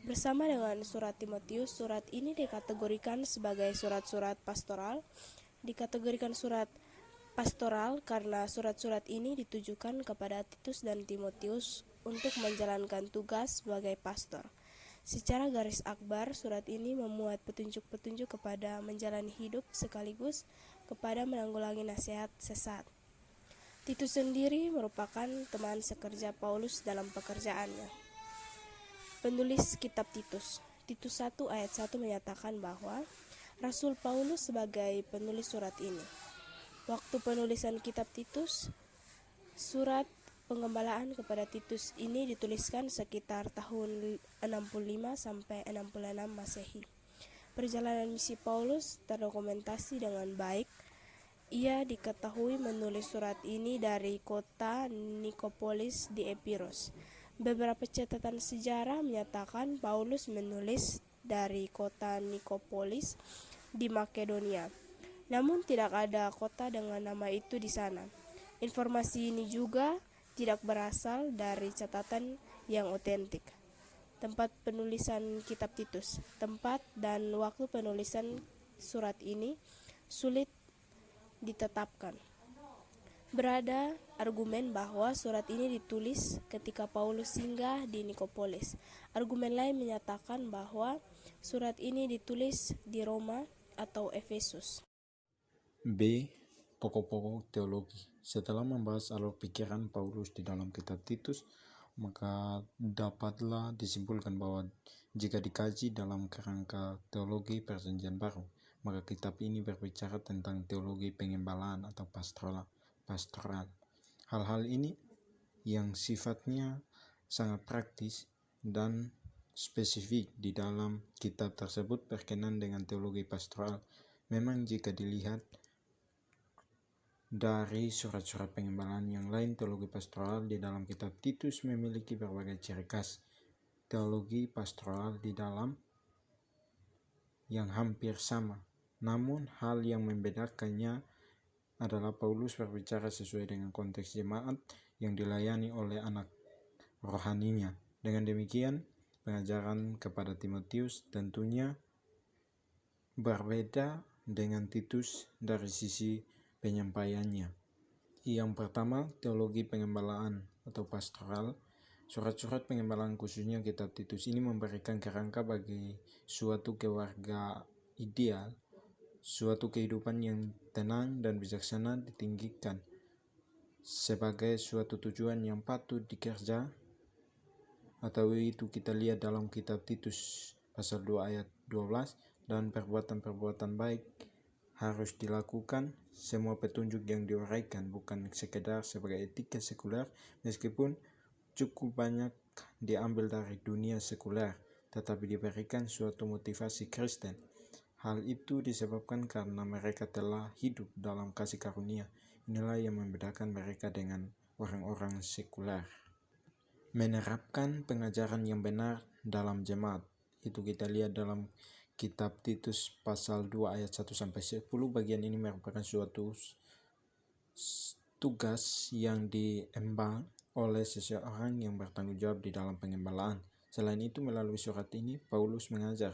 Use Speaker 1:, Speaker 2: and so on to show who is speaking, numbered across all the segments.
Speaker 1: Bersama dengan surat Timotius, surat ini dikategorikan sebagai surat-surat pastoral. Dikategorikan surat pastoral karena surat-surat ini ditujukan kepada Titus dan Timotius untuk menjalankan tugas sebagai pastor. Secara garis akbar, surat ini memuat petunjuk-petunjuk kepada menjalani hidup sekaligus kepada menanggulangi nasihat sesat. Titus sendiri merupakan teman sekerja Paulus dalam pekerjaannya. Penulis kitab Titus 1 ayat 1 menyatakan bahwa Rasul Paulus sebagai penulis surat ini. Waktu penulisan kitab Titus, surat pengembalaan kepada Titus ini dituliskan sekitar tahun 65 sampai 66 Masehi. Perjalanan misi Paulus terdokumentasi dengan baik. Ia diketahui menulis surat ini dari kota Nikopolis di Epirus. Beberapa catatan sejarah menyatakan Paulus menulis dari kota Nikopolis di Makedonia. Namun tidak ada kota dengan nama itu di sana. Informasi ini juga tidak berasal dari catatan yang otentik. Tempat penulisan kitab Titus, tempat dan waktu penulisan surat ini sulit ditetapkan. Berada argumen bahwa surat ini ditulis ketika Paulus singgah di Nikopolis. Argumen lain menyatakan bahwa surat ini ditulis di Roma atau Efesus.
Speaker 2: B. Pokok-pokok teologi. Setelah membahas alur pikiran Paulus di dalam kitab Titus, maka dapatlah disimpulkan bahwa jika dikaji dalam kerangka teologi Perjanjian Baru, maka kitab ini berbicara tentang teologi pengembalaan atau pastoral. Hal-hal ini yang sifatnya sangat praktis dan spesifik di dalam kitab tersebut berkenan dengan teologi pastoral. Memang jika dilihat dari surat-surat pengembalaan yang lain, teologi pastoral di dalam kitab Titus memiliki berbagai ciri khas. Teologi pastoral di dalam yang hampir sama, namun hal yang membedakannya adalah Paulus berbicara sesuai dengan konteks jemaat yang dilayani oleh anak rohaninya. Dengan demikian, pengajaran kepada Timotius tentunya berbeda dengan Titus dari sisi penyampaiannya. Yang pertama, teologi pengembalaan atau pastoral. Surat-surat pengembalaan khususnya kitab Titus ini memberikan kerangka bagi suatu keluarga ideal, suatu kehidupan yang tenang dan bijaksana ditinggikan sebagai suatu tujuan yang patut dikerja, atau itu kita lihat dalam kitab Titus pasal 2 ayat 12, dan perbuatan-perbuatan baik harus dilakukan. Semua petunjuk yang diuraikan bukan sekedar sebagai etika sekuler, meskipun cukup banyak diambil dari dunia sekuler, tetapi diberikan suatu motivasi Kristen. Hal itu disebabkan karena mereka telah hidup dalam kasih karunia. Inilah yang membedakan mereka dengan orang-orang sekuler. Menerapkan pengajaran yang benar dalam jemaat. Itu kita lihat dalam kitab Titus pasal 2 ayat 1-10. Bagian ini merupakan suatu tugas yang diemban oleh seseorang yang bertanggung jawab di dalam pengembalaan. Selain itu, melalui surat ini Paulus mengajar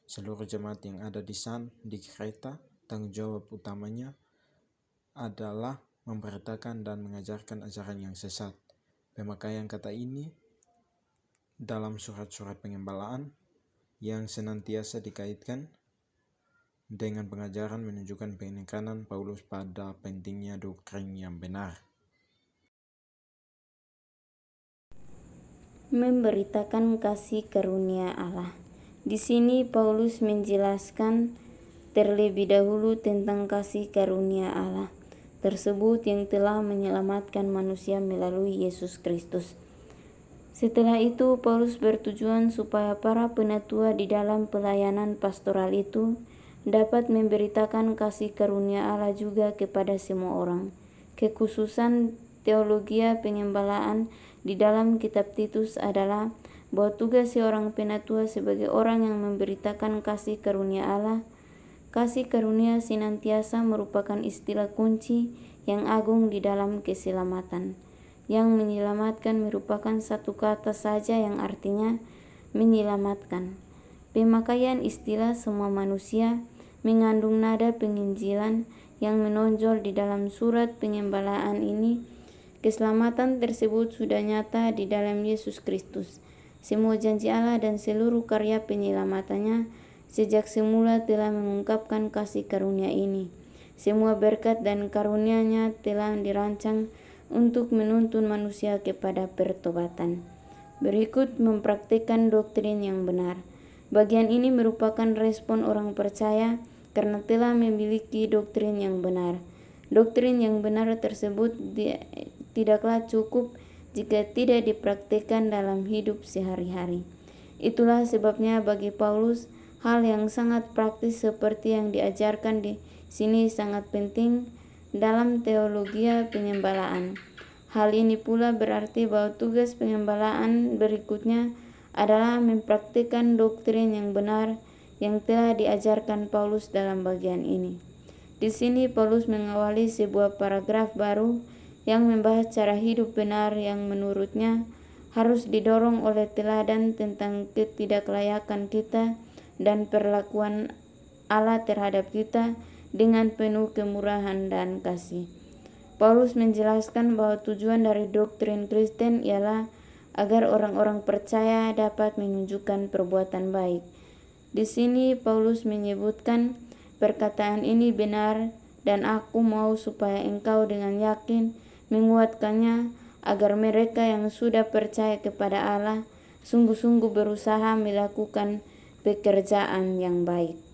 Speaker 2: seluruh jemaat yang ada di Kreta. Tanggung jawab utamanya adalah memberitakan dan mengajarkan ajaran yang sesat. Pemakaian kata ini dalam surat-surat pengembalaan yang senantiasa dikaitkan dengan pengajaran menunjukkan penekanan Paulus pada pentingnya doktrin yang benar.
Speaker 3: Memberitakan kasih karunia Allah. Di sini Paulus menjelaskan terlebih dahulu tentang kasih karunia Allah tersebut yang telah menyelamatkan manusia melalui Yesus Kristus. Setelah itu, Paulus bertujuan supaya para penatua di dalam pelayanan pastoral itu dapat memberitakan kasih karunia Allah juga kepada semua orang. Kekhususan teologi pengembalaan di dalam kitab Titus adalah bahwa tugas seorang penatua sebagai orang yang memberitakan kasih karunia Allah. Kasih karunia senantiasa merupakan istilah kunci yang agung di dalam keselamatan. Yang menyelamatkan merupakan satu kata saja yang artinya menyelamatkan. Pemakaian istilah semua manusia mengandung nada penginjilan yang menonjol di dalam surat pengembalaan ini. Keselamatan tersebut sudah nyata di dalam Yesus Kristus. Semua janji Allah dan seluruh karya penyelamatannya sejak semula telah mengungkapkan kasih karunia ini. Semua berkat dan karunia-Nya telah dirancang untuk menuntun manusia kepada pertobatan. Berikut mempraktikkan doktrin yang benar. Bagian ini merupakan respon orang percaya karena telah memiliki doktrin yang benar. Doktrin yang benar tersebut tidaklah cukup jika tidak dipraktikkan dalam hidup sehari-hari. Itulah sebabnya bagi Paulus, hal yang sangat praktis seperti yang diajarkan di sini sangat penting dalam teologi pengembalaan. Hal ini pula berarti bahwa tugas pengembalaan berikutnya adalah mempraktikkan doktrin yang benar yang telah diajarkan Paulus dalam bagian ini. Di sini Paulus mengawali sebuah paragraf baru yang membahas cara hidup benar yang menurutnya harus didorong oleh teladan tentang ketidaklayakan kita dan perlakuan Allah terhadap kita dengan penuh kemurahan dan kasih. Paulus menjelaskan bahwa tujuan dari doktrin Kristen ialah agar orang-orang percaya dapat menunjukkan perbuatan baik. Di sini Paulus menyebutkan perkataan ini benar dan aku mau supaya engkau dengan yakin menguatkannya agar mereka yang sudah percaya kepada Allah sungguh-sungguh berusaha melakukan pekerjaan yang baik.